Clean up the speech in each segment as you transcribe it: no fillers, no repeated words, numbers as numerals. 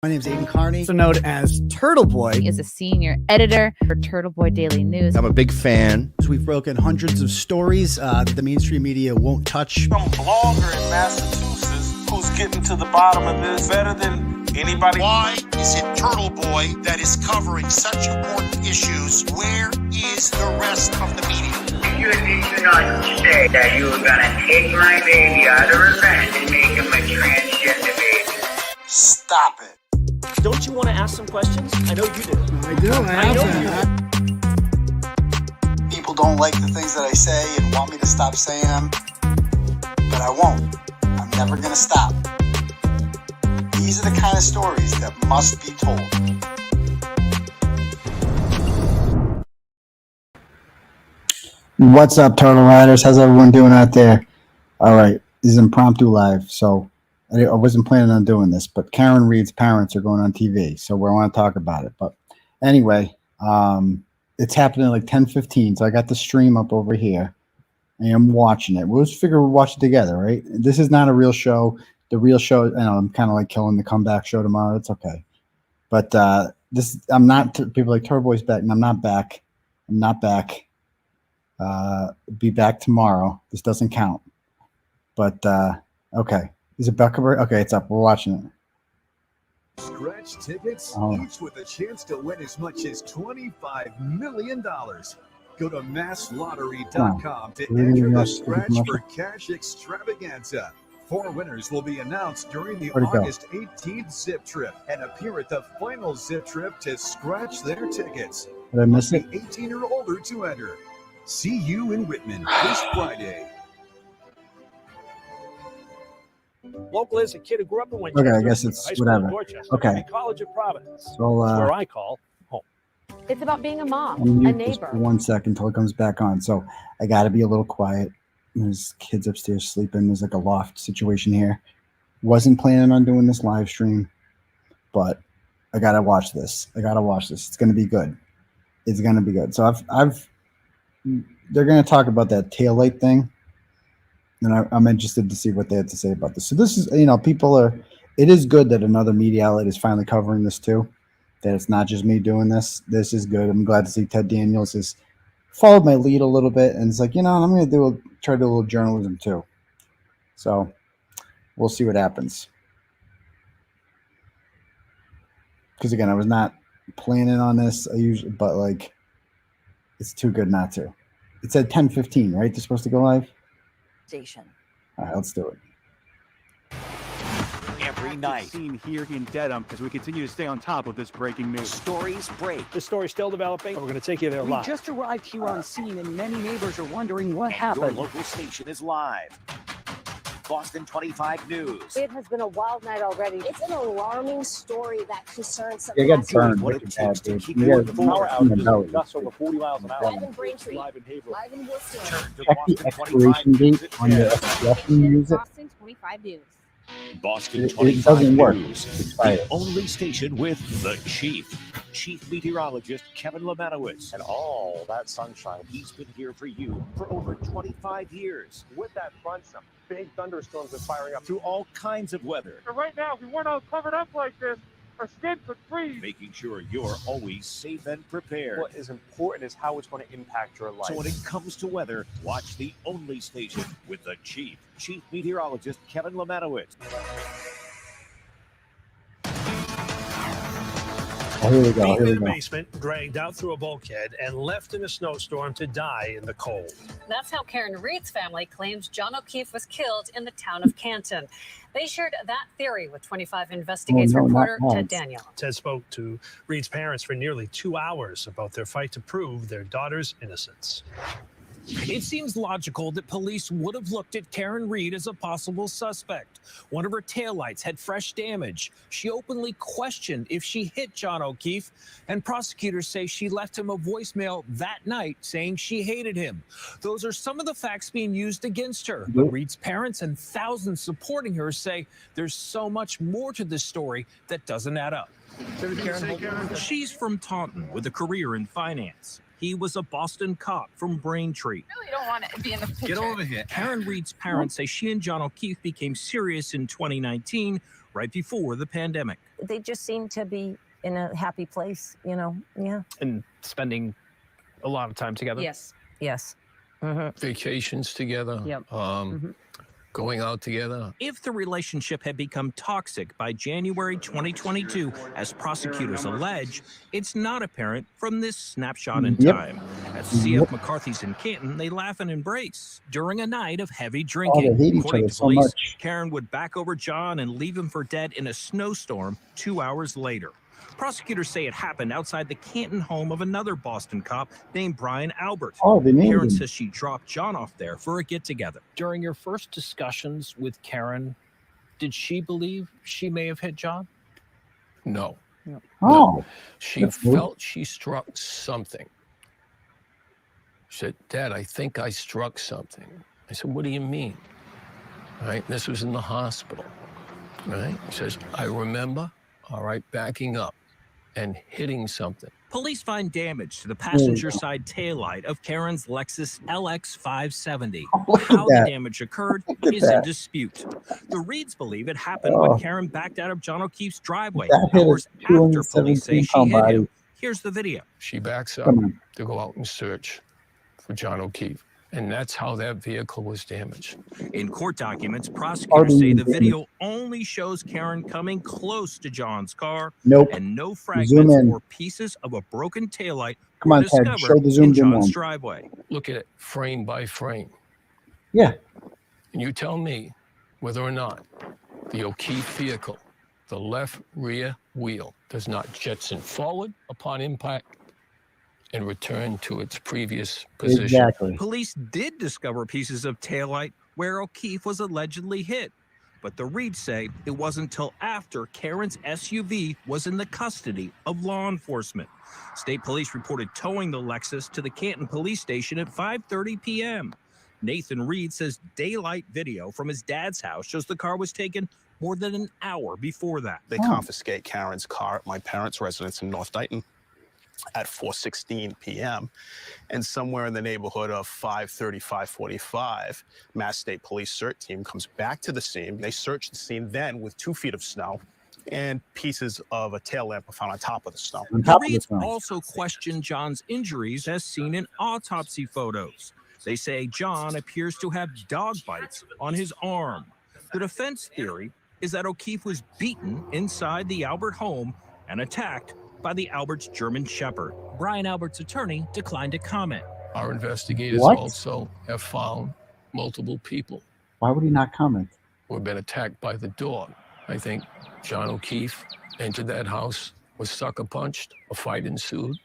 My name is Aiden Carney, also known as Turtleboy. He is a senior editor for Turtleboy Daily News. I'm a big fan. We've broken hundreds of stories that the mainstream media won't touch. Some blogger in Massachusetts who's getting to the bottom of this better than anybody. Why is it Turtleboy that is covering such important issues? Where is the rest of the media? You did not say that you were gonna take my baby out of revenge and make him a transgender baby. Stop it. Don't you want to ask some questions? I know you do. I do. I know. People don't like the things that I say and want me to stop saying them, but I won't. I'm never gonna stop. These are the kind of stories that must be told. What's up, Turtle Riders? How's everyone doing out there? All right, this is Impromptu Live. So I wasn't planning on doing this, but Karen Reed's parents are going on TV, so we want to talk about it. But anyway, it's happening like 10:15, so I got the stream up over here, and I'm watching it. We'll just figure we'll watch it together, right? This is not a real show. The real show, I know I'm kind of like killing the comeback show tomorrow. It's okay. But this, I'm not, people like Turtleboy's back, and I'm not back. I'm not back. Be back tomorrow. This doesn't count. But, okay. Is it Buckaburg? Okay, it's up. We're watching it. Scratch tickets, each with a chance to win as much as $25 million. Go to masslottery.com to enter the Scratch for Cash Extravaganza. 4 winners will be announced during the August 18th zip trip and appear at the final zip trip to scratch their tickets. Did I miss it? 18 or older to enter. See you in Whitman this Friday. Local is a kid who grew up in Winchester. Okay, I guess it's whatever. Okay. College of Providence. So, where I call home. It's about being a mom, I'm a mute this neighbor. for 1 second until it comes back on. So I got to be a little quiet. There's kids upstairs sleeping. There's like a loft situation here. Wasn't planning on doing this live stream, but I got to watch this. I got to watch this. It's going to be good. It's going to be good. So they're going to talk about that tail light thing. And I'm interested to see what they have to say about this. So this is, it is good that another media outlet is finally covering this too, that it's not just me doing this. This is good. I'm glad to see Ted Daniels has followed my lead a little bit. And it's like, I'm going to try to do a little journalism too. So we'll see what happens. Because again, I was not planning on this. But like, it's too good not to. It said 10:15, right? They're supposed to go live? Station. All right, let's do it. Every night. Scene here in Dedham as we continue to stay on top of this breaking news. Stories break. The story's still developing. We're going to take you there live. We just arrived here on scene, and many neighbors are wondering what happened. Your local station is live. Boston 25 News. It has been a wild night already. It's an alarming story that concerns some. You got burned. What it takes to keep you going got power outages. Gusts over 40 miles an hour. Live in Braintree. Live in Haverhill. Live in Worcester. Check the expiration date on your SPF when you use it. Boston 25 News. Boston It 25 doesn't work. News. It's expired. The only station with the Chief Meteorologist Kevin Lemanowitz. And all that sunshine. He's been here for you for over 25 years. With that front, some big thunderstorms are firing up. Through all kinds of weather. And right now, if we weren't all covered up like this, our skin could freeze. Making sure you're always safe and prepared. What is important is how it's going to impact your life. So when it comes to weather, watch the only station with the Chief Meteorologist Kevin Lemanowitz. Oh, here we go. Being Here we in the go. basement, dragged out through a bulkhead, and left in a snowstorm to die in the cold. That's how Karen Reed's family claims John O'Keefe was killed in the town of Canton. They shared that theory with 25 Investigates reporter Ted Daniels. Ted spoke to Reed's parents for nearly 2 hours about their fight to prove their daughter's innocence. It seems logical that police would have looked at Karen Reed as a possible suspect. One of her taillights had fresh damage. She openly questioned if she hit John O'Keefe, and prosecutors say she left him a voicemail that night saying she hated him. Those are some of the facts being used against her. But Reed's parents and thousands supporting her say there's so much more to this story that doesn't add up. She's from Taunton with a career in finance. He was a Boston cop from Braintree. Really don't want to be in the picture. Get over here. Karen Reed's parents say she and John O'Keefe became serious in 2019 right before the pandemic. They just seem to be in a happy place, you know? Yeah. And spending a lot of time together. Yes. Yes. Vacations together. Yep. Going out together. If the relationship had become toxic by January 2022, as prosecutors allege, it's not apparent from this snapshot in time. At CF McCarthy's in Canton, they laugh and embrace during a night of heavy drinking. they hate each According other to so police, much. Karen would back over John and leave him for dead in a snowstorm 2 hours later. Prosecutors say it happened outside the Canton home of another Boston cop named Brian Albert. They named Karen him. says she dropped John off there for a get-together. During your first discussions with Karen, did she believe she may have hit John? No. Oh. She felt she struck something. She said, Dad, I think I struck something. I said, what do you mean? Right? This was in the hospital. Right? She says, I remember, all right, backing up and hitting something. Police find damage to the passenger side taillight of Karen's Lexus LX 570. How the damage occurred is in dispute. The Reeds believe it happened when Karen backed out of John O'Keefe's driveway hours after police say she hit him. Here's the video. She backs up to go out and search for John O'Keefe. And that's how that vehicle was damaged. In court documents, prosecutors say the video only shows Karen coming close to John's car, and no fragments or pieces of a broken taillight were discovered in John's driveway. Look at it frame by frame. Yeah. And you tell me whether or not the O'Keefe vehicle, the left rear wheel, does not jetson forward upon impact and return to its previous position. Exactly. Police did discover pieces of taillight where O'Keefe was allegedly hit, but the Reeds say it wasn't until after Karen's SUV was in the custody of law enforcement. State police reported towing the Lexus to the Canton police station at 5:30 p.m. Nathan Reed says daylight video from his dad's house shows the car was taken more than an hour before that. They confiscate Karen's car at my parents' residence in North Dighton at 4:16 p.m. and somewhere in the neighborhood of 5:30, 5:45, Mass State Police CERT team comes back to the scene. They search the scene then with 2 feet of snow, and pieces of a tail lamp are found on top of the snow. The Reeds also question John's injuries as seen in autopsy photos. They say John appears to have dog bites on his arm. The defense theory is that O'Keefe was beaten inside the Albert home and attacked by the Albert's German Shepherd. Brian Albert's attorney declined to comment. Our investigators also have found multiple people Why would he not comment? who have been attacked by the dog. I think John O'Keefe entered that house, was sucker punched, a fight ensued,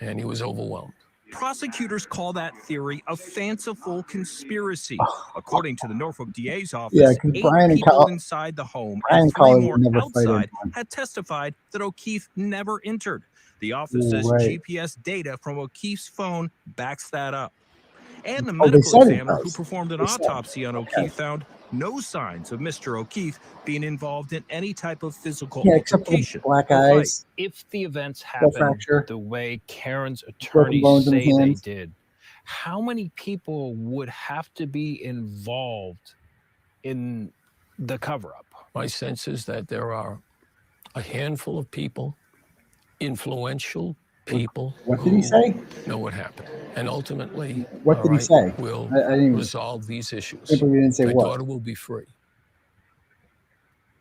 and he was overwhelmed. Prosecutors call that theory a fanciful conspiracy. According to the Norfolk DA's office, Yeah, 'cause 8 Brian and people Kyle- inside the home Brian and 3 Collins more would never fight outside anyone. had testified that O'Keefe never entered. The office says Right. GPS data from O'Keefe's phone backs that up. And the they medical said it examiner who does. performed an They said it. autopsy on O'Keefe found no signs of Mr. O'Keefe being involved in any type of physical except for the altercation. black or fight. eyes. If the events Skull happened fracture. the way Karen's Broken attorneys bones in his say they hands. did, how many people would have to be involved in the cover-up? My sense is that there are a handful of people, influential people, What did he say? know what happened. And ultimately, What all did he right, say? we'll I didn't even- resolve these issues. Can't believe he didn't say My what. daughter will be free.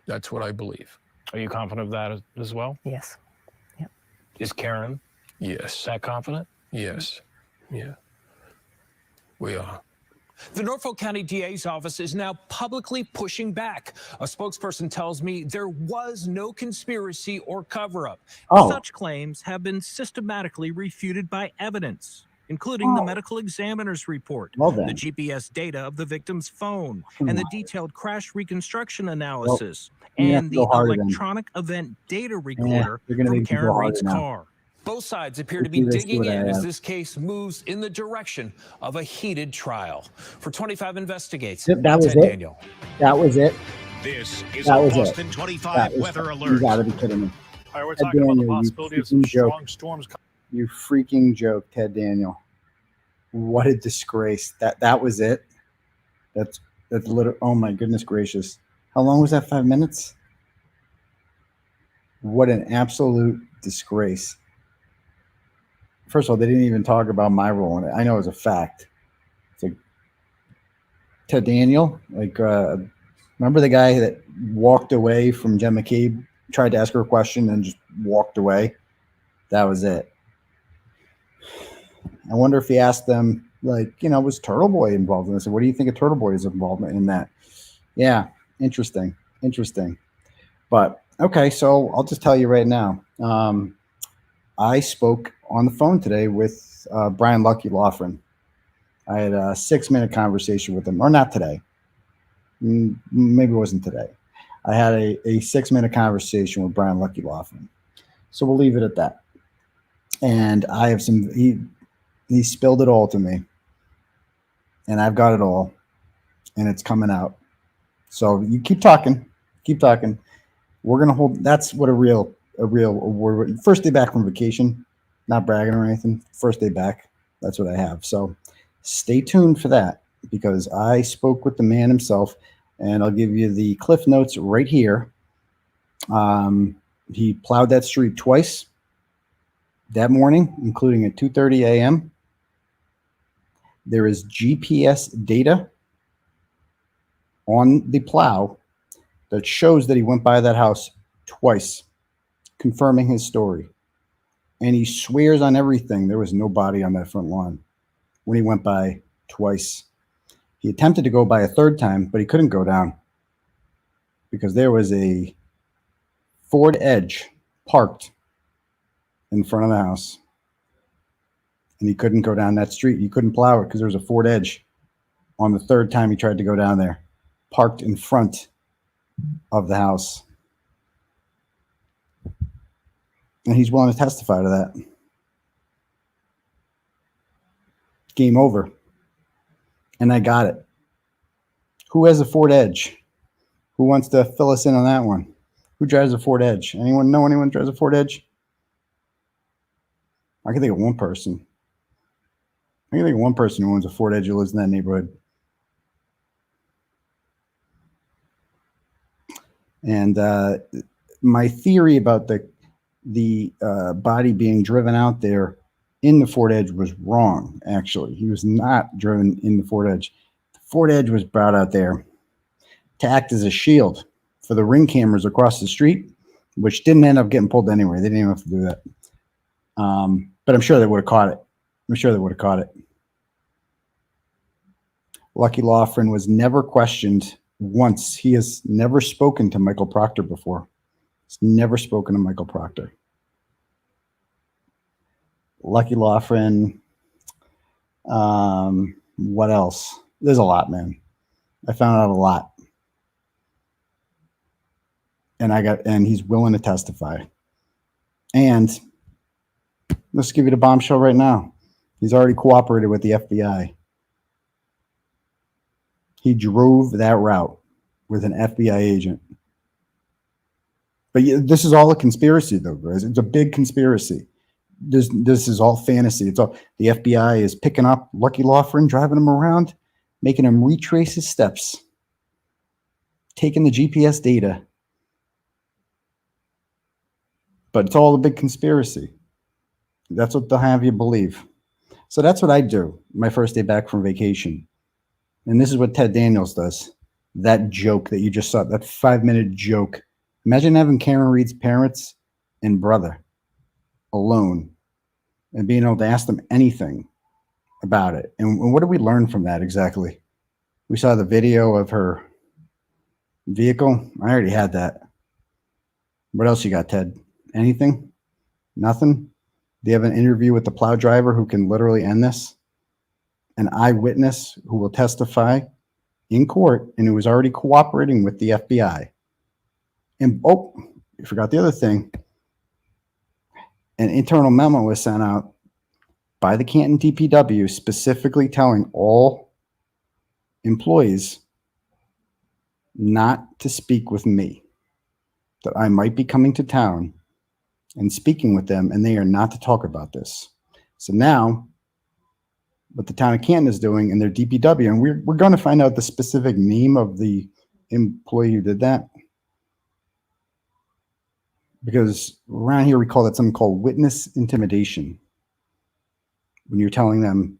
That's what I believe. Are you confident of that as well? Yes. Is Karen Yes. that confident? Yes. Yeah. We are. The Norfolk County DA's office is now publicly pushing back. A spokesperson tells me there was no conspiracy or cover-up. Such claims have been systematically refuted by evidence, including the medical examiner's report, Well then. the GPS data of the victim's phone, and the detailed crash reconstruction analysis, you have and to go the harder then. electronic event data recorder you're gonna from make me go Karen harder Reed's now. car. Both sides appear to be Let's see digging what I in as have. this case moves in the direction of a heated trial. For 25 Investigates, That was Ted it? Daniel. That was it? This is That a was it. Boston 25 weather You alert. gotta be kidding me. All right, we're Ted talking about the Daniel, you possibility of freaking some joke. strong storms. You freaking joke, Ted Daniel. What a disgrace. That was it? That's literally, oh my goodness gracious. How long was that? 5 minutes? What an absolute disgrace. First of all, they didn't even talk about my role in it. I know it's a fact. It's like Ted Daniel, like remember the guy that walked away from Jen McCabe, tried to ask her a question and just walked away? That was it. I wonder if he asked them, like, you know, was Turtleboy involved in this? What do you think of Turtleboy's involvement in that? Yeah, interesting. But okay, so I'll just tell you right now. I spoke on the phone today with Brian Lucky Loughran. I had a 6-minute conversation with him, or not today. Maybe it wasn't today. I had a 6-minute conversation with Brian Lucky Loughran. So we'll leave it at that. And I have some, he spilled it all to me. And I've got it all. And it's coming out. So you keep talking. We're going to hold, that's what a real award. First day back from vacation, not bragging or anything. First day back. That's what I have. So stay tuned for that, because I spoke with the man himself, and I'll give you the cliff notes right here. He plowed that street twice that morning, including at 2:30 a.m. There is GPS data on the plow that shows that he went by that house twice, confirming his story. And he swears on everything there was no body on that front lawn when he went by twice. He attempted to go by a third time, but he couldn't go down because there was a Ford Edge parked in front of the house. And he couldn't go down that street. He couldn't plow it because there was a Ford Edge on the third time he tried to go down there, parked in front of the house. And he's willing to testify to that. Game over. And I got it. Who has a Ford Edge? Who wants to fill us in on that one? Who drives a Ford Edge? Anyone know anyone drives a Ford Edge? I can think of one person. I can think of one person who owns a Ford Edge who lives in that neighborhood. And my theory about the body being driven out there in the Ford Edge was wrong, actually. He was not driven in the Ford Edge. The Ford Edge was brought out there to act as a shield for the ring cameras across the street, which didn't end up getting pulled anyway. They didn't even have to do that. But I'm sure they would have caught it. Lucky Loughran was never questioned once. He has never spoken to Michael Proctor before. He's never spoken to Michael Proctor. Lucky Loughran. What else? There's a lot, man. I found out a lot. And he's willing to testify. And let's give you the bombshell right now. He's already cooperated with the FBI. He drove that route with an FBI agent. But this is all a conspiracy, though, guys. It's a big conspiracy. This is all fantasy. It's all the FBI is picking up Lucky Loughran, driving him around, making him retrace his steps, taking the GPS data. But it's all a big conspiracy. That's what they'll have you believe. So that's what I do my first day back from vacation. And this is what Ted Daniels does. That joke that you just saw, that 5-minute joke. Imagine having Karen Reed's parents and brother alone and being able to ask them anything about it. And what did we learn from that exactly? We saw the video of her vehicle. I already had that. What else you got, Ted? Anything? Nothing? Do you have an interview with the plow driver who can literally end this? An eyewitness who will testify in court and who is already cooperating with the FBI. And oh, you forgot the other thing. An internal memo was sent out by the Canton DPW specifically telling all employees not to speak with me, that I might be coming to town and speaking with them, and they are not to talk about this. So now, what the town of Canton is doing in their DPW, and we're going to find out the specific name of the employee who did that. Because around here we call that something called witness intimidation. When you're telling them,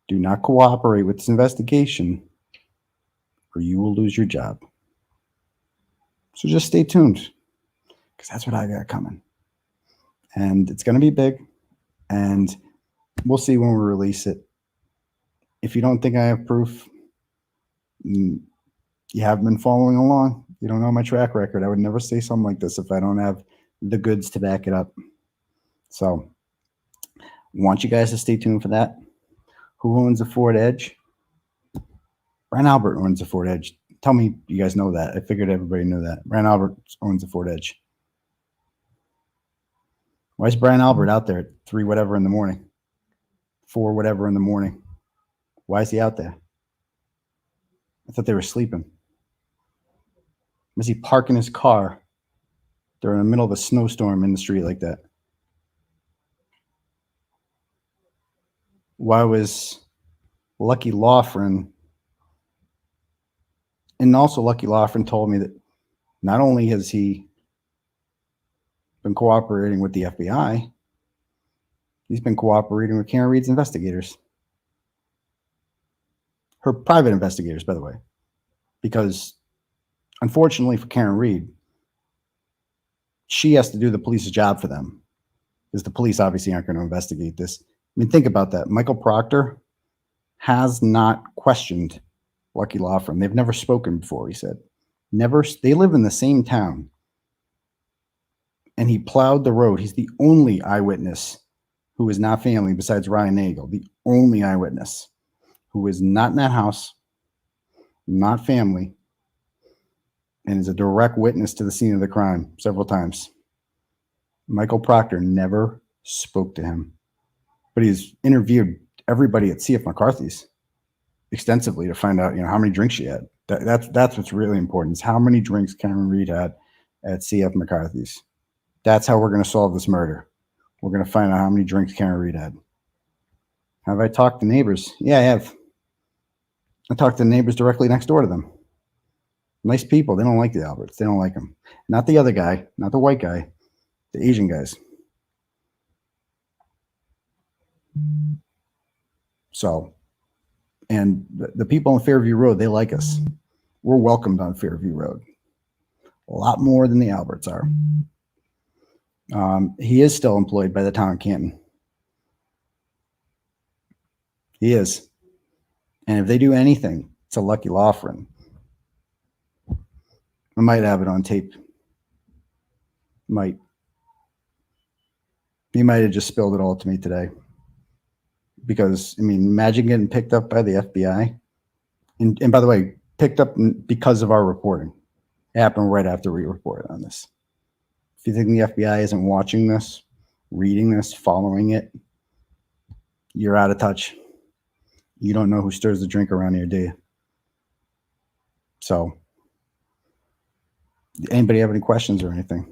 do not cooperate with this investigation or you will lose your job. So just stay tuned, because that's what I got coming. And it's going to be big, and we'll see when we release it. If you don't think I have proof, you haven't been following along. You don't know my track record. I would never say something like this if I don't have the goods to back it up. So want you guys to stay tuned for that. Who owns the Ford Edge? Brian Albert owns the Ford Edge. Tell me you guys know that. I figured everybody knew that. Brian Albert owns the Ford Edge. Why is Brian Albert out there at 3 whatever in the morning? 4 whatever in the morning? Why is he out there? I thought they were sleeping. Was he parking his car? They're in the middle of a snowstorm in the street like that. Why was 𝗥𝗂𝗺𝗏? And also 𝗥𝗂𝗺𝗏 told me that not only has he been cooperating with the FBI, he's been cooperating with Karen Reed's investigators. Her private investigators, by the way. Because unfortunately for Karen Reed, she has to do the police's job for them. Because the police obviously aren't going to investigate this. I mean, think about that. Michael Proctor has not questioned 𝗥𝗂𝗺𝗏. They've never spoken before, he said. Never. They live in the same town. And he plowed the road. He's the only eyewitness who is not family besides Ryan Nagel. The only eyewitness who is not in that house, not family, and is a direct witness to the scene of the crime several times. Michael Proctor never spoke to him. But he's interviewed everybody at C.F. McCarthy's extensively to find out, how many drinks she had. That's what's really important, is how many drinks Karen Reed had at C.F. McCarthy's. That's how we're going to solve this murder. We're going to find out how many drinks Karen Reed had. Have I talked to neighbors? Yeah, I have. I talked to the neighbors directly next door to them. Nice people. They don't like the Alberts. They don't like them. Not the other guy, not the white guy, the Asian guys. So, and the people on Fairview Road, they like us. We're welcomed on Fairview Road. A lot more than the Alberts are. He is still employed by the town of Canton. He is. And if they do anything to 𝗥𝗂𝗺𝗏, I might have it on tape. Might. He might have just spilled it all to me today. Because, imagine getting picked up by the FBI. And by the way, picked up because of our reporting. It happened right after we reported on this. If you think the FBI isn't watching this, reading this, following it, you're out of touch. You don't know who stirs the drink around here, do you? So, anybody have any questions or anything?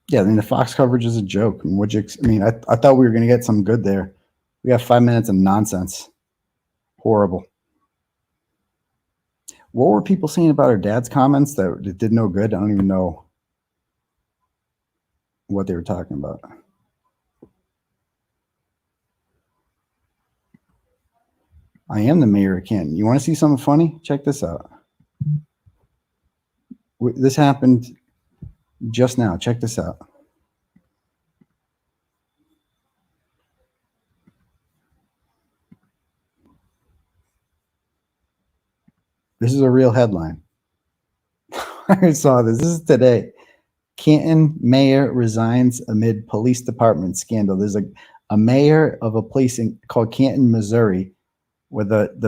Yeah, the Fox coverage is a joke. I thought we were going to get some good there. We got 5 minutes of nonsense. Horrible. What were people saying about her dad's comments that did no good? I don't even know what they were talking about. I am the mayor of Canton. You want to see something funny? Check this out. This happened just now. Check this out. This is a real headline. I saw this. This is today. Canton mayor resigns amid police department scandal. There's a mayor of a place called Canton, Missouri, where there's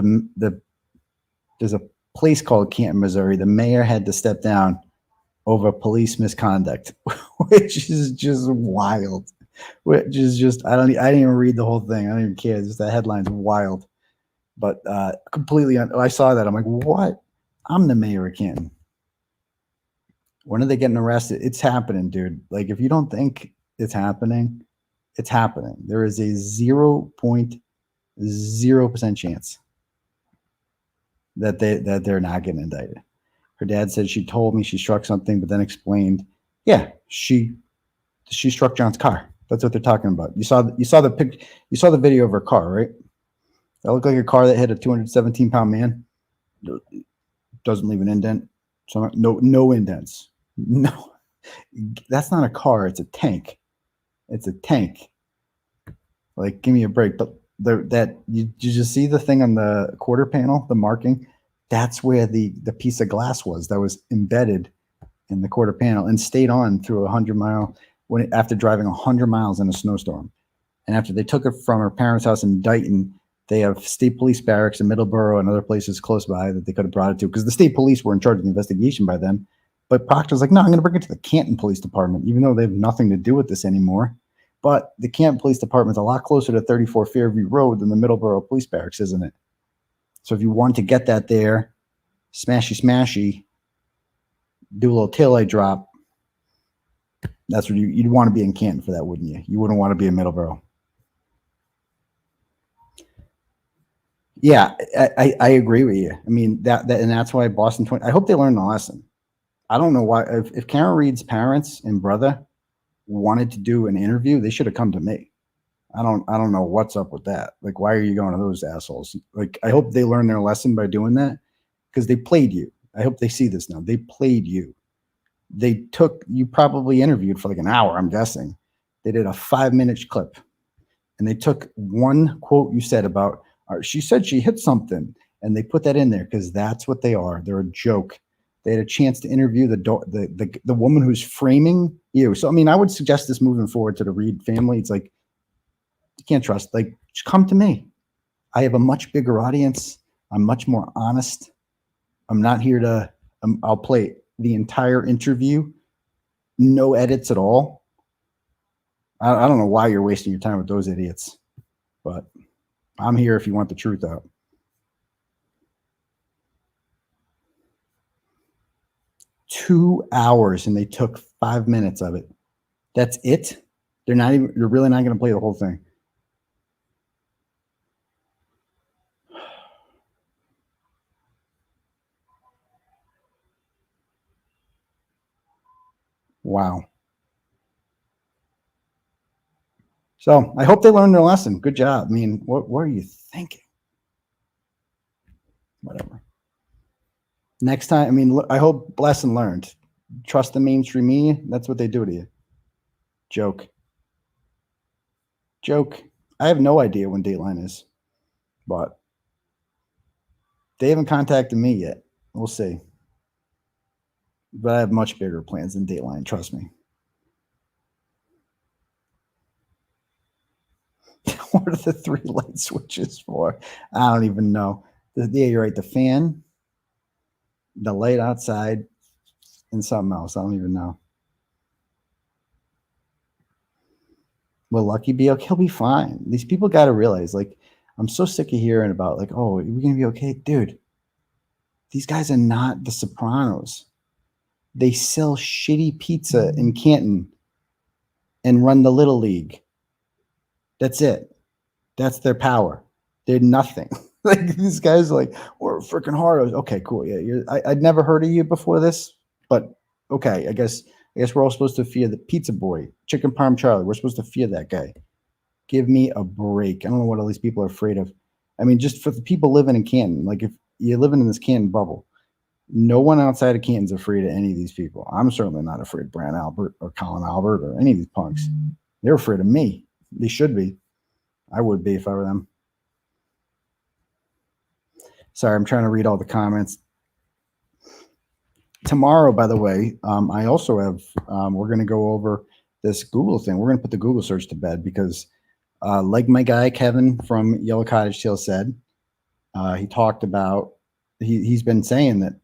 a place called Canton, Missouri. The mayor had to step down over police misconduct, which is just wild. Which is just I didn't even read the whole thing. I don't even care. Just that headline's wild. But completely, I saw that. I'm like, what? I'm the mayor of Canton. When are they getting arrested? It's happening, dude. Like, if you don't think it's happening, it's happening. There is a 0.0% chance. that they're not getting indicted. Her dad said she told me she struck something, but then explained, yeah, she struck John's car. That's what they're talking about. You saw the video of her car, right? That looked like a car that hit a 217-pound man. Doesn't leave an indent. So no indents. No, that's not a car. It's a tank. It's a tank. Like, give me a break. But you just see the thing on the quarter panel, the marking. That's where the piece of glass was that was embedded in the quarter panel and stayed on through 100-mile after driving 100 miles in a snowstorm. And after they took it from her parents' house in Dayton, they have state police barracks in Middleborough and other places close by that they could have brought it to, because the state police were in charge of the investigation by then. But Proctor's like, no, I'm going to bring it to the Canton Police Department, even though they have nothing to do with this anymore. But the Canton Police Department's a lot closer to 34 Fairview Road than the Middleborough Police Barracks, isn't it? So if you want to get that there, smashy, do a little taillight drop, that's what you'd want to be in Canton for that, wouldn't you? You wouldn't want to be in Middleborough. Yeah, I agree with you. I mean, and that's why Boston 20, I hope they learned the lesson. I don't know why, if Karen Reed's parents and brother wanted to do an interview, they should have come to me. I don't know what's up with that. Like, why are you going to those assholes? Like, I hope they learned their lesson by doing that, because they played you. I hope they see this now. They played you. You probably interviewed for like an hour, I'm guessing. They did a 5-minute clip, and they took one quote you said about, she said she hit something, and they put that in there because that's what they are. They're a joke. They had a chance to interview the woman who's framing you. So, I mean, I would suggest this moving forward to the Reed family. It's like, you can't trust. Like, just come to me. I have a much bigger audience. I'm much more honest. I'm not here to, I'll play the entire interview, no edits at all. I don't know why you're wasting your time with those idiots, but I'm here if you want the truth out. Two hours, and they took 5 minutes of it. That's it? They're really not going to play the whole thing. Wow. So I hope they learned their lesson. Good job. I mean, what are you thinking? Whatever. Next time, I mean, I hope lesson learned. Trust the mainstream media. That's what they do to you. Joke. I have no idea when Dateline is, but they haven't contacted me yet. We'll see. But I have much bigger plans than Dateline. Trust me. What are the 3 light switches for? I don't even know. Yeah, you're right. The fan, the light outside, and something else. I don't even know. Will Lucky be okay? He'll be fine. These people got to realize, like, I'm so sick of hearing about, like, oh, are we going to be okay? Dude, these guys are not the Sopranos. They sell shitty pizza in Canton and run the Little League. That's it. That's their power. They're nothing. Like, these guys are like, we're freaking hard. Okay, cool. Yeah, I'd never heard of you before this, but okay, I guess we're all supposed to fear the pizza boy, Chicken Parm Charlie. We're supposed to fear that guy. Give me a break. I don't know what all these people are afraid of. I mean, just for the people living in Canton, like, if you're living in this Canton bubble, no one outside of Canton's afraid of any of these people. I'm certainly not afraid of Brand Albert or Colin Albert or any of these punks. They're afraid of me. They should be. I would be if I were them. Sorry, I'm trying to read all the comments. Tomorrow, by the way, I also have, we're going to go over this Google thing. We're going to put the Google search to bed because, like my guy Kevin from 𝗷𝗂𝗄𝗏 said, he talked about, he's been saying that,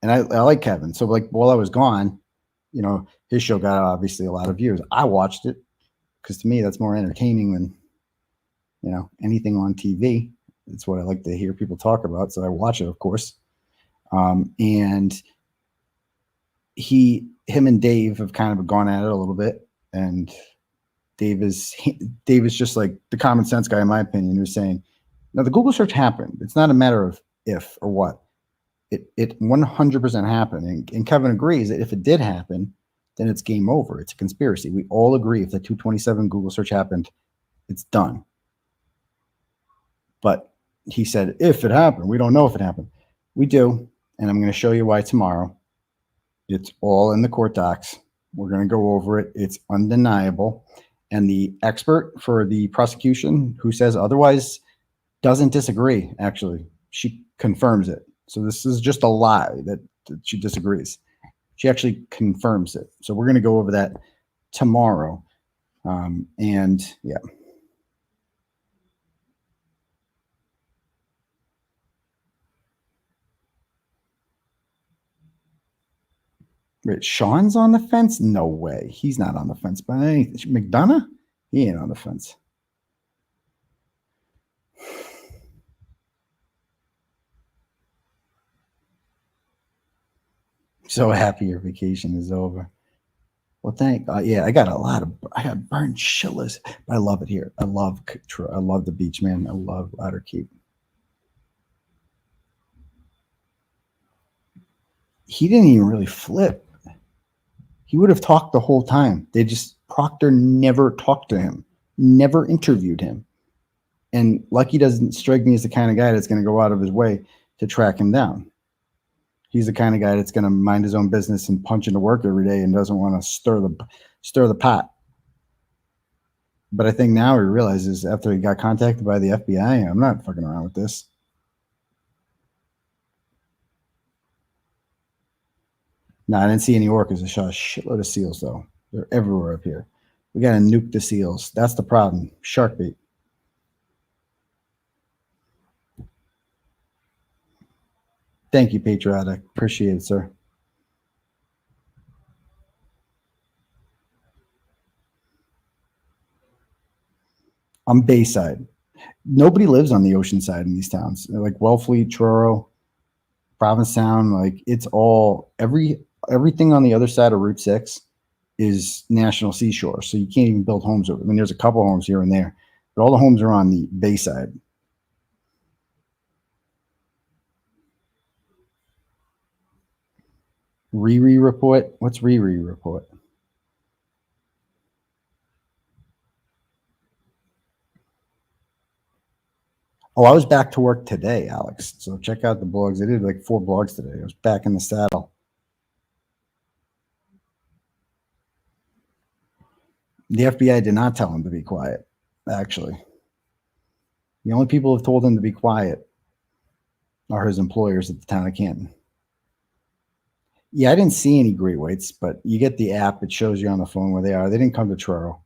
and I like Kevin. So, like, while I was gone, you know, his show got obviously a lot of views. I watched it because to me, that's more entertaining than, you know, anything on TV. It's what I like to hear people talk about. So I watch it, of course. And him and Dave have kind of gone at it a little bit. And Dave is just like the common sense guy, in my opinion, who's saying, no, the Google search happened. It's not a matter of if or what. It 100% happened. And Kevin agrees that if it did happen, then it's game over. It's a conspiracy. We all agree if the 227 Google search happened, it's done. But he said, if it happened, we don't know if it happened. We do. And I'm going to show you why tomorrow. It's all in the court docs. We're going to go over it. It's undeniable. And the expert for the prosecution who says otherwise doesn't disagree, actually. She confirms it. So this is just a lie that she disagrees. She actually confirms it. So we're going to go over that tomorrow. And yeah. Wait, Sean's on the fence? No way. He's not on the fence by anything. McDonough? He ain't on the fence. So happy your vacation is over. Well, yeah, I got burnt chillas, but I love it here. I love the beach, man. I love Louder Keep. He didn't even really flip. He would have talked the whole time. Proctor never talked to him, never interviewed him. And Lucky doesn't strike me as the kind of guy that's going to go out of his way to track him down. He's the kind of guy that's going to mind his own business and punch into work every day and doesn't want to stir the pot. But I think now he realizes after he got contacted by the FBI, I'm not fucking around with this. No, I didn't see any orcas. I saw a shitload of seals, though. They're everywhere up here. We got to nuke the seals. That's the problem. Shark bait. Thank you, Patriotic. Appreciate it, sir. I'm Bayside. Nobody lives on the ocean side in these towns. They're like Wellfleet, Truro, Provincetown. Like it's all everything on the other side of Route 6 is national seashore. So you can't even build homes over. I mean, there's a couple homes here and there, but all the homes are on the Bayside. Riri report. What's Riri report? Oh, I was back to work today, Alex. So check out the blogs. I did like 4 blogs today. I was back in the saddle. The FBI did not tell him to be quiet, actually. The only people who have told him to be quiet are his employers at the town of Canton. Yeah, I didn't see any great whites, but you get the app. It shows you on the phone where they are. They didn't come to Truro.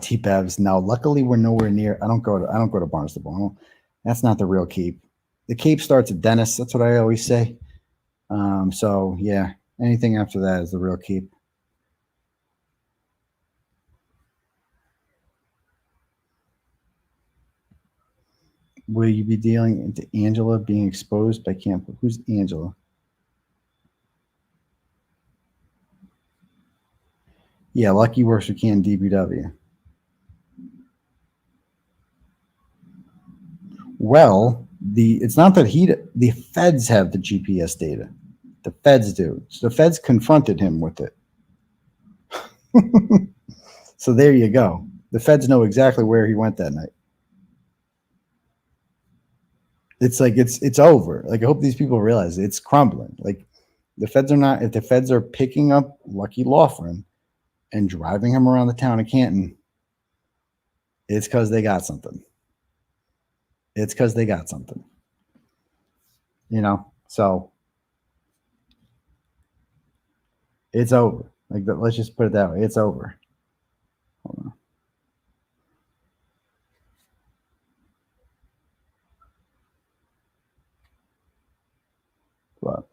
T-Pavs. No, luckily we're nowhere near. I don't go to Barnstable. That's not the real Cape. The Cape starts at Dennis. That's what I always say. So yeah, anything after that is the real Cape. Will you be dealing into Angela being exposed by Camp? Who's Angela? Yeah, Lucky works for Canton DBW. Well, it's not that the feds have the GPS data. The feds do. So the feds confronted him with it. So there you go. The feds know exactly where he went that night. It's like it's over. Like I hope these people realize it's crumbling. Like the feds are not. If the feds are picking up Lucky Laughlin and driving him around the town of Canton, it's because they got something. It's because they got something. You know. So it's over. Like let's just put it that way. It's over. Hold on. But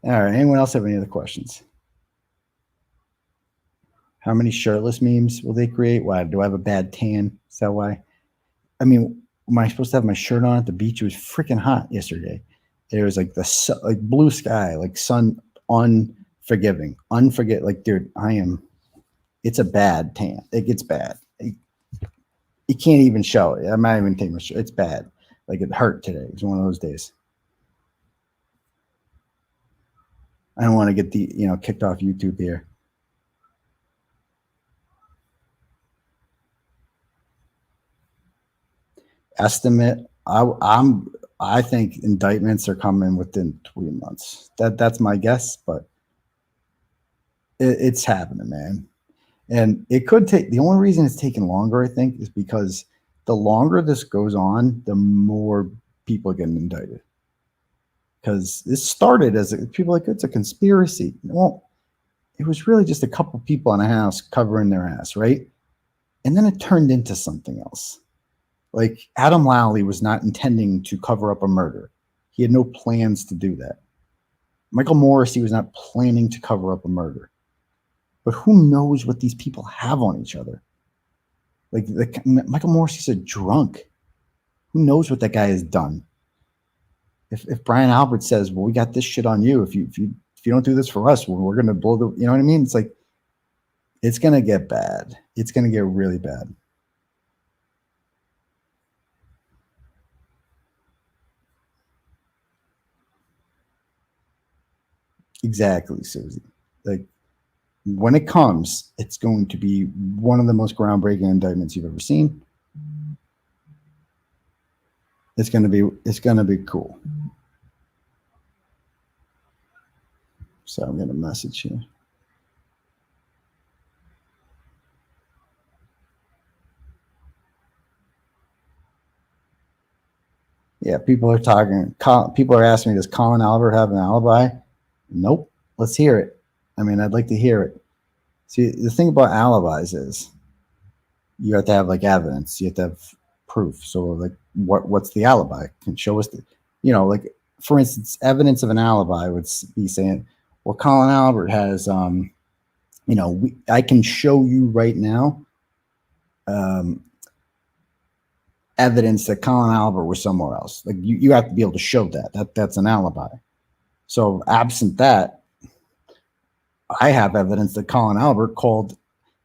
all right, anyone else have any other questions? How many shirtless memes will they create? Why do I have a bad tan? Is that why? I mean, am I supposed to have my shirt on at the beach? It was freaking hot yesterday. There was like blue sky, like sun, unforgiving, like dude, I am it's a bad tan. It gets bad. You can't even show it. I'm not even taking a show. It's bad. Like it hurt today. It was one of those days. I don't want to get the, kicked off YouTube here. Estimate. I think indictments are coming within 3 months. That's my guess, but it's happening, man. And it could take, the only reason it's taking longer, I think, is because the longer this goes on, the more people are getting indicted. Because this started as people like, it's a conspiracy. Well, it was really just a couple people in a house covering their ass, right? And then it turned into something else. Like Adam Lowley was not intending to cover up a murder. He had no plans to do that. Michael Morrissey was not planning to cover up a murder. But who knows what these people have on each other? Like Michael Morrissey's a drunk. Who knows what that guy has done? If Brian Albert says, well, we got this shit on you. If you don't do this for us, we're going to blow the, you know what I mean? It's like, it's going to get bad. It's going to get really bad. Exactly, Susie. Like, when it comes, it's going to be one of the most groundbreaking indictments you've ever seen. It's going to be cool. So I'm going to message here. Yeah, people are talking. People are asking me, does Colin Albert have an alibi? Nope. Let's hear it. I mean, I'd like to hear it. See, the thing about alibis is you have to have like evidence. You have to have proof. So like, what's the alibi? Can show us the, like for instance, evidence of an alibi would be saying, well, Colin Albert has, I can show you right now evidence that Colin Albert was somewhere else. Like you have to be able to show that. That's an alibi. So absent that, I have evidence that Colin Albert called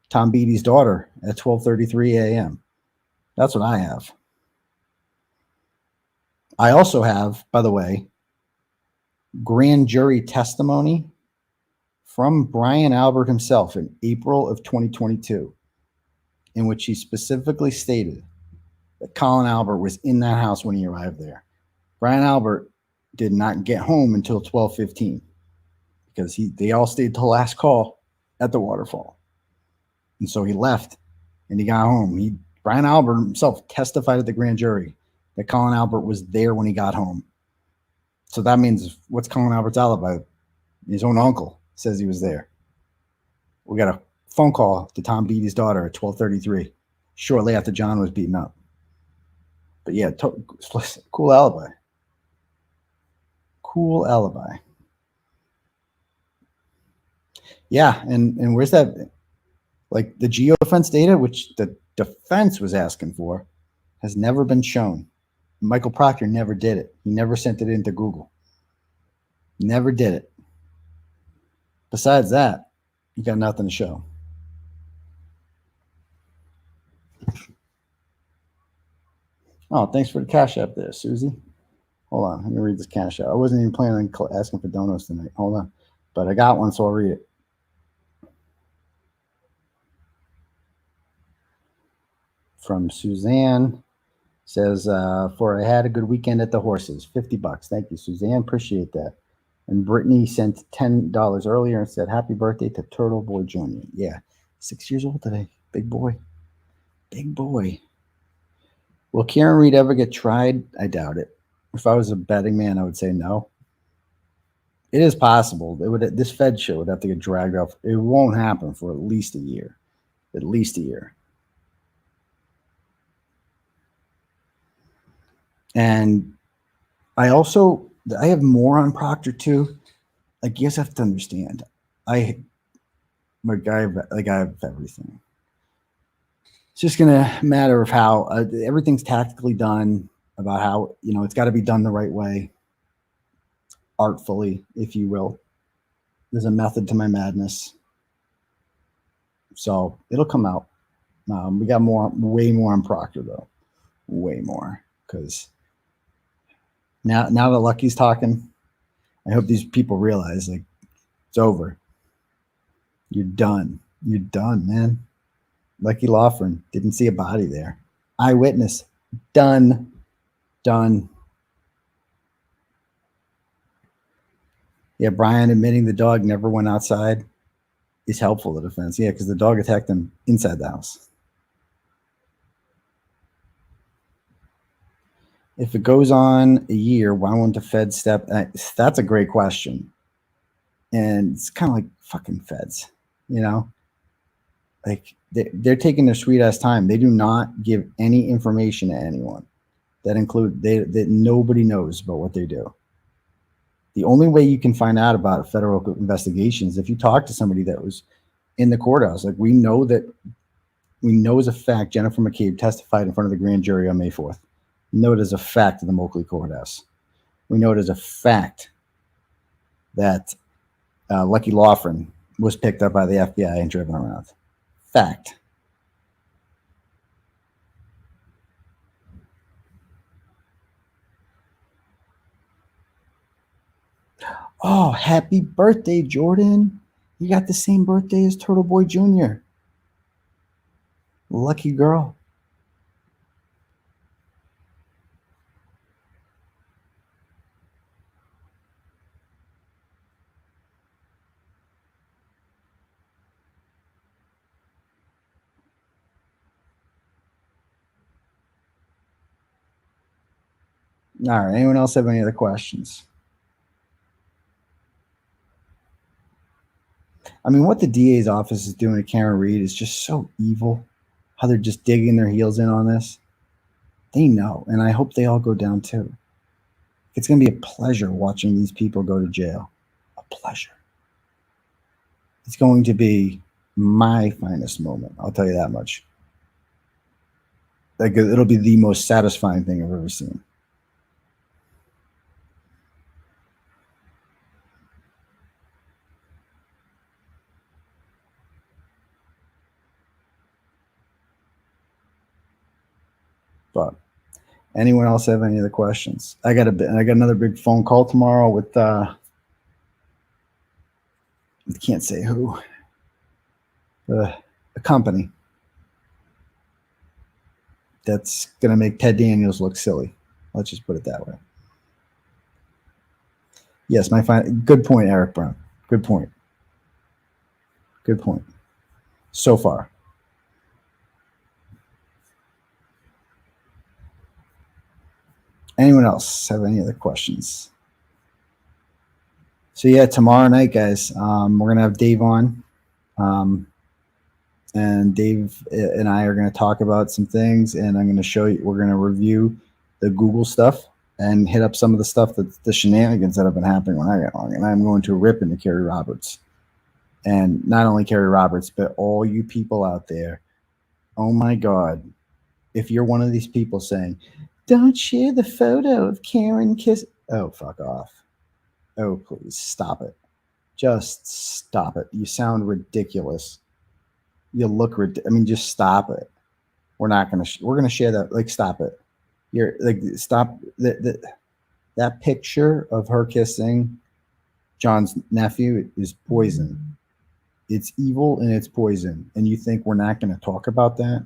Tom Beatty's daughter at 12:33 a.m. That's what I have. I also have, by the way, grand jury testimony from Brian Albert himself in April of 2022, in which he specifically stated that Colin Albert was in that house when he arrived there. Brian Albert did not get home until 12:15 because they all stayed till last call at the waterfall. And so he left and he got home. Brian Albert himself testified at the grand jury that Colin Albert was there when he got home. So that means, what's Colin Albert's alibi? His own uncle says he was there. We got a phone call to Tom Beatty's daughter at 12:33, shortly after John was beaten up. But yeah, cool alibi. Cool alibi. Yeah, and where's that? Like the geofence data, which the defense was asking for, has never been shown. Michael Proctor never did it. He never sent it into Google. Never did it. Besides that, you got nothing to show. Oh, thanks for the cash app there, Susie. Hold on, let me read this cash app. I wasn't even planning on asking for donuts tonight. Hold on. But I got one, so I'll read it. From Suzanne, says, for I had a good weekend at the horses, $50. Thank you, Suzanne. Appreciate that. And Brittany sent $10 earlier and said, happy birthday to Turtleboy Jr. Yeah, 6 years old today. Big boy. Big boy. Will Karen Reed ever get tried? I doubt it. If I was a betting man, I would say no. It is possible. This Fed show would have to get dragged off. It won't happen for at least a year. At least a year. And I have more on Proctor too. Like, you guys have to understand, I have everything. It's just gonna matter of how everything's tactically done, about how it's got to be done the right way, artfully, if you will. There's a method to my madness. So it'll come out. We got way more on Proctor though, way more, because now that Lucky's talking, I hope these people realize like it's over. You're done. You're done, man. Lucky Loughran didn't see a body there. Eyewitness, done. Yeah, Brian admitting the dog never went outside is helpful to the defense. Yeah, because the dog attacked him inside the house. If it goes on a year, why won't the Fed step? That's a great question. And it's kind of like fucking feds, you know? Like they're taking their sweet ass time. They do not give any information to anyone. That nobody knows about what they do. The only way you can find out about a federal investigation is if you talk to somebody that was in the courthouse. Like we know as a fact Jennifer McCabe testified in front of the grand jury on May 4th. We know it as a fact in the Moakley courthouse. We know it as a fact that Lucky Loughran was picked up by the FBI and driven around. Fact. Oh, happy birthday, Jordan. You got the same birthday as Turtleboy Jr. Lucky girl. All right. Anyone else have any other questions? I mean, what the DA's office is doing to Karen Reed is just so evil. How they're just digging their heels in on this. They know, and I hope they all go down too. It's going to be a pleasure watching these people go to jail. A pleasure. It's going to be my finest moment. I'll tell you that much. Like, it'll be the most satisfying thing I've ever seen. But anyone else have any other questions? I got another big phone call tomorrow with I can't say who, a company that's gonna make Ted Daniels look silly. Let's just put it that way. Yes, good point, Eric Brown. Good point. Good point. So far. Anyone else have any other questions? So yeah, tomorrow night, guys, we're gonna have Dave on, and Dave and I are gonna talk about some things, and I'm gonna show you. We're gonna review the Google stuff and hit up some of the stuff the shenanigans that have been happening when I got on. And I'm going to rip into Kerry Roberts, and not only Kerry Roberts, but all you people out there. Oh my God, if you're one of these people saying, "Don't share the photo of Karen kiss." Oh, fuck off. Oh, please stop it. Just stop it. You sound ridiculous. You look I mean, just stop it. We're not going to, we're going to share that. Like, stop it. You're like, stop that picture of her kissing John's nephew is poison. It's evil and it's poison. And you think we're not going to talk about that?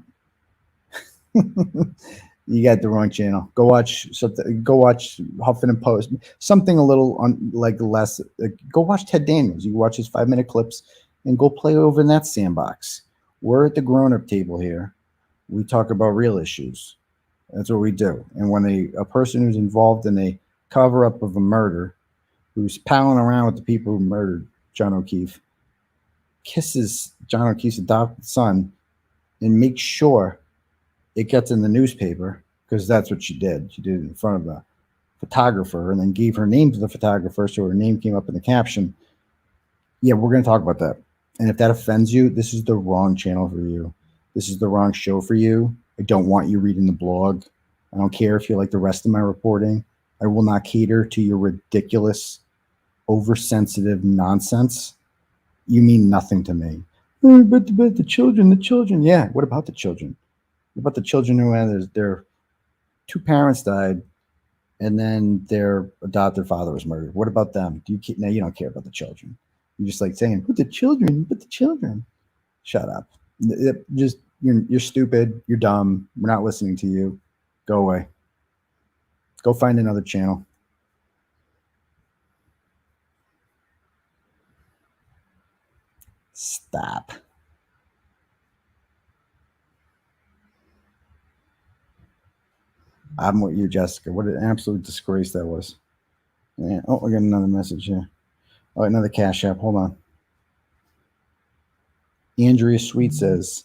You got the wrong channel. Go watch something. Go watch Huffington and Post. Something a little less. Go watch Ted Daniels. You can watch his 5-minute clips and go play over in that sandbox. We're at the grown-up table here. We talk about real issues. That's what we do. And when a person who's involved in a cover-up of a murder, who's palling around with the people who murdered John O'Keefe, kisses John O'Keefe's adopted son, and makes sure it gets in the newspaper, because that's what she did. She did it in front of the photographer and then gave her name to the photographer, so her name came up in the caption. Yeah, we're going to talk about that. And if that offends you, this is the wrong channel for you. This is the wrong show for you. I don't want you reading the blog. I don't care if you like the rest of my reporting. I will not cater to your ridiculous, oversensitive nonsense. You mean nothing to me. But the children. Yeah, what about the children? What about the children who had their two parents died, and then their adopted father was murdered? What about them? Now you don't care about the children. You're just like saying, but the children. Shut up. Just you're stupid. You're dumb. We're not listening to you. Go away. Go find another channel. Stop. I'm with you, Jessica. What an absolute disgrace that was. Yeah. Oh, I got another message here. Oh, another Cash App. Hold on. Andrea Sweet says,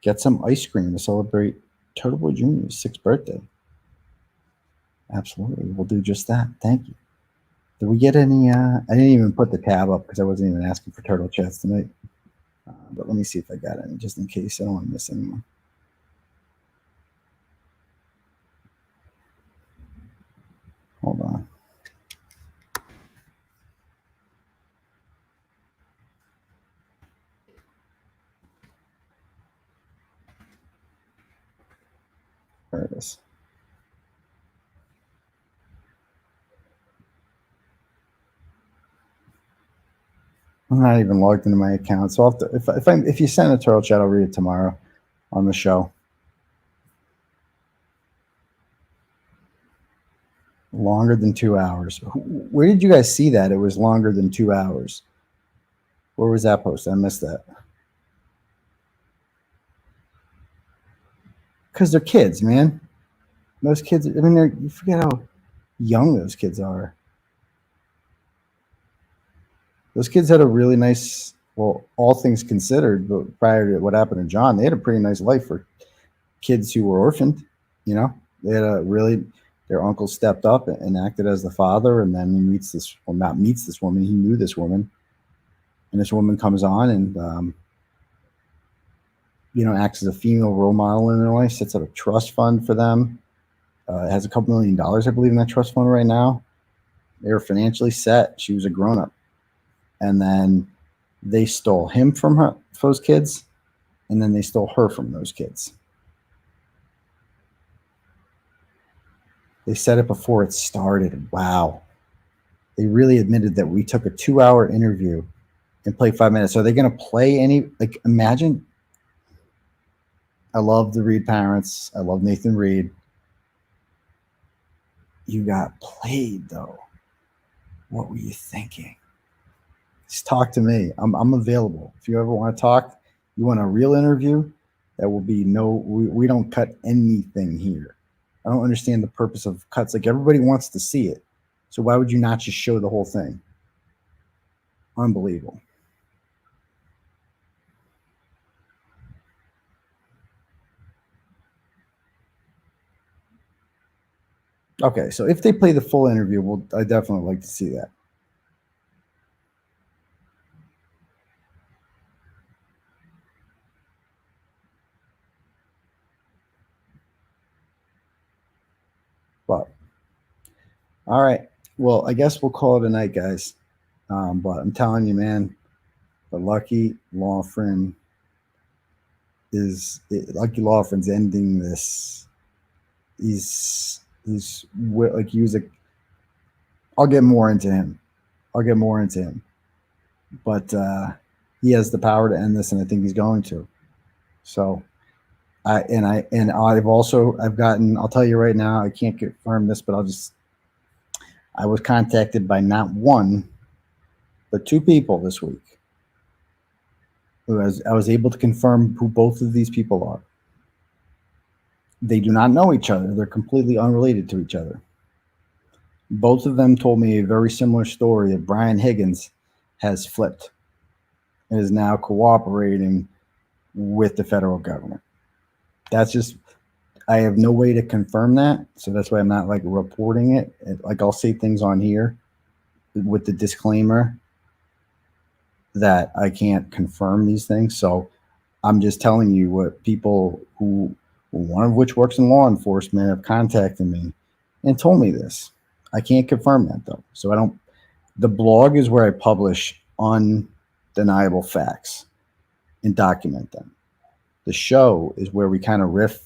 get some ice cream to celebrate Turtleboy Jr.'s 6th birthday. Absolutely. We'll do just that. Thank you. Did we get any? I didn't even put the tab up because I wasn't even asking for turtle chats tonight. But let me see if I got any, just in case. I don't want to miss anyone. Hold on. There it is. I'm not even logged into my account, so I'll have to, if you send a turtle chat, I'll read it tomorrow on the show. Longer than 2 hours. Where did you guys see that? It was longer than 2 hours. Where was that post? I missed that. Because they're kids, man. Those kids, I mean, you forget how young those kids are. Those kids had a really nice, well, all things considered, but prior to what happened to John, they had a pretty nice life for kids who were orphaned. You know, they had a really, their uncle stepped up and acted as the father, and then he meets this, well, not meets this woman, he knew this woman, and this woman comes on and, you know, acts as a female role model in their life, sets up a trust fund for them. It has a couple $1 million, I believe, in that trust fund right now. They were financially set. She was a grown-up. And then they stole him from her, those kids, and then they stole her from those kids. They said it before it started. Wow. They really admitted that we took a 2-hour interview and played 5 minutes. So are they going to play any, like, imagine. I love the Reed parents. I love Nathan Reed. You got played, though. What were you thinking? Just talk to me. I'm available. If you ever want to talk, you want a real interview, that will be we don't cut anything here. I don't understand the purpose of cuts. Like, everybody wants to see it. So why would you not just show the whole thing? Unbelievable. Okay, so if they play the full interview, I definitely like to see that. But all right, well, I guess we'll call it a night, guys. But I'm telling you, man, the Lucky Law Firm Lucky Law Firm's ending this. He's like, I'll get more into him. But he has the power to end this, and I think he's going to. So I've gotten, I'll tell you right now, I can't confirm this, but I was contacted by not one, but 2 people this week I was able to confirm who both of these people are. They do not know each other. They're completely unrelated to each other. Both of them told me a very similar story that Brian Higgins has flipped and is now cooperating with the federal government. That's just, I have no way to confirm that. So that's why I'm not like reporting it. Like, I'll say things on here with the disclaimer that I can't confirm these things. So I'm just telling you what people who, one of which works in law enforcement, have contacted me and told me this. I can't confirm that, though. So the blog is where I publish undeniable facts. and document them. The show is where we kind of riff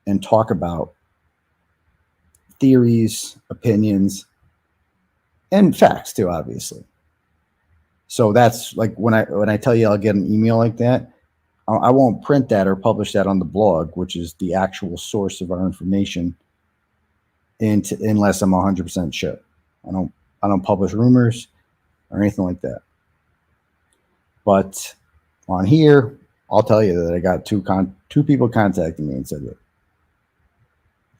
and talk about theories, opinions, and facts too, obviously. So that's like when I tell you I'll get an email like that, I won't print that or publish that on the blog, which is the actual source of our information, unless I'm 100% sure. I don't publish rumors or anything like that. But on here, I'll tell you that I got two people contacting me and said that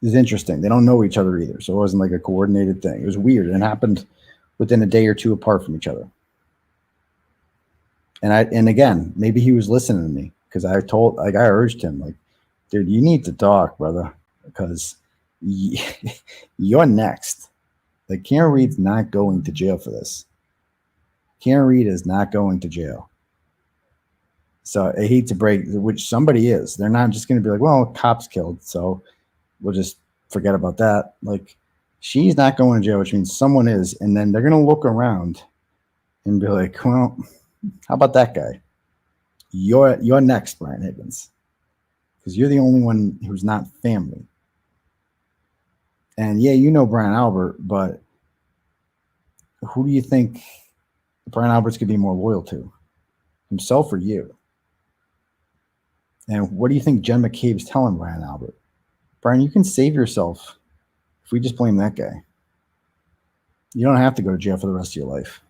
it's interesting. They don't know each other either, so it wasn't like a coordinated thing. It was weird, and it happened within a day or two apart from each other. And again, maybe he was listening to me, because I urged him, like, dude, you need to talk, brother, because you're next. Like, Karen Reed's not going to jail for this. Karen Reed is not going to jail. So I hate to break, which somebody is. They're not just going to be like, well, cops killed, so we'll just forget about that. Like, she's not going to jail, which means someone is, and then they're going to look around and be like, well, how about that guy? You're next, Brian Higgins, because you're the only one who's not family. And yeah, you know Brian Albert, but who do you think Brian Albert's could be more loyal to, himself or you? And what do you think Jen McCabe's telling Brian Albert? Brian, you can save yourself if we just blame that guy. You don't have to go to jail for the rest of your life.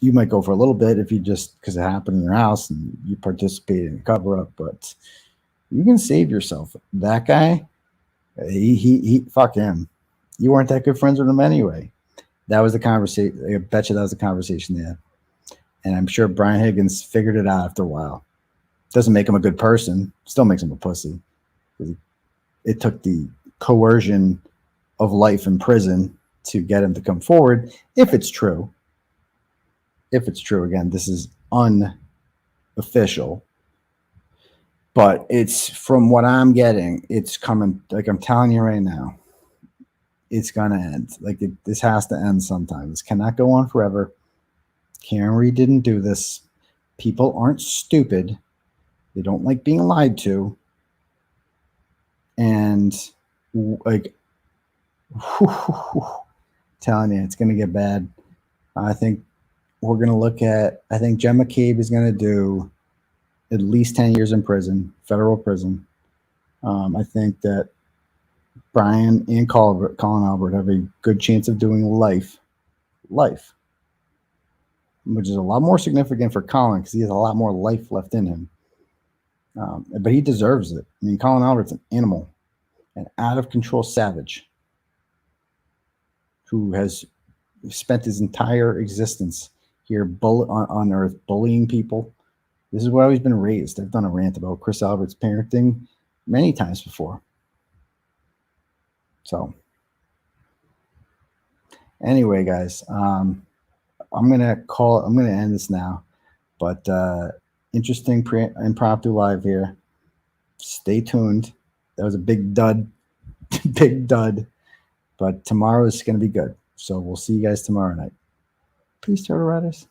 You might go for a little bit if you just, because it happened in your house and you participated in a cover-up, but you can save yourself. That guy, he fuck him. You weren't that good friends with him anyway. That was the conversation. I bet you that was the conversation they had. And I'm sure Brian Higgins figured it out after a while. Doesn't make him a good person. Still makes him a pussy. It took the coercion of life in prison to get him to come forward, if it's true. If it's true, again, this is unofficial. But it's, from what I'm getting, it's coming. Like, I'm telling you right now, it's going to end. Like, this has to end sometime. This cannot go on forever. Karen Reed didn't do this. People aren't stupid. They don't like being lied to. And, like, telling you, it's going to get bad. I think we're going to look at, I think Jen McCabe is going to do at least 10 years in prison, federal prison. I think that Brian and Colin Albert have a good chance of doing life, which is a lot more significant for Colin because he has a lot more life left in him. But he deserves it. I mean, Colin Albert's an animal, an out-of-control savage who has spent his entire existence here on Earth bullying people. This is where he's been raised. I've done a rant about Chris Albert's parenting many times before. So, anyway, guys, I'm gonna end this now. But interesting impromptu live here. Stay tuned. That was a big dud, big dud. But tomorrow is gonna be good. So we'll see you guys tomorrow night. Peace, Turtle Riders.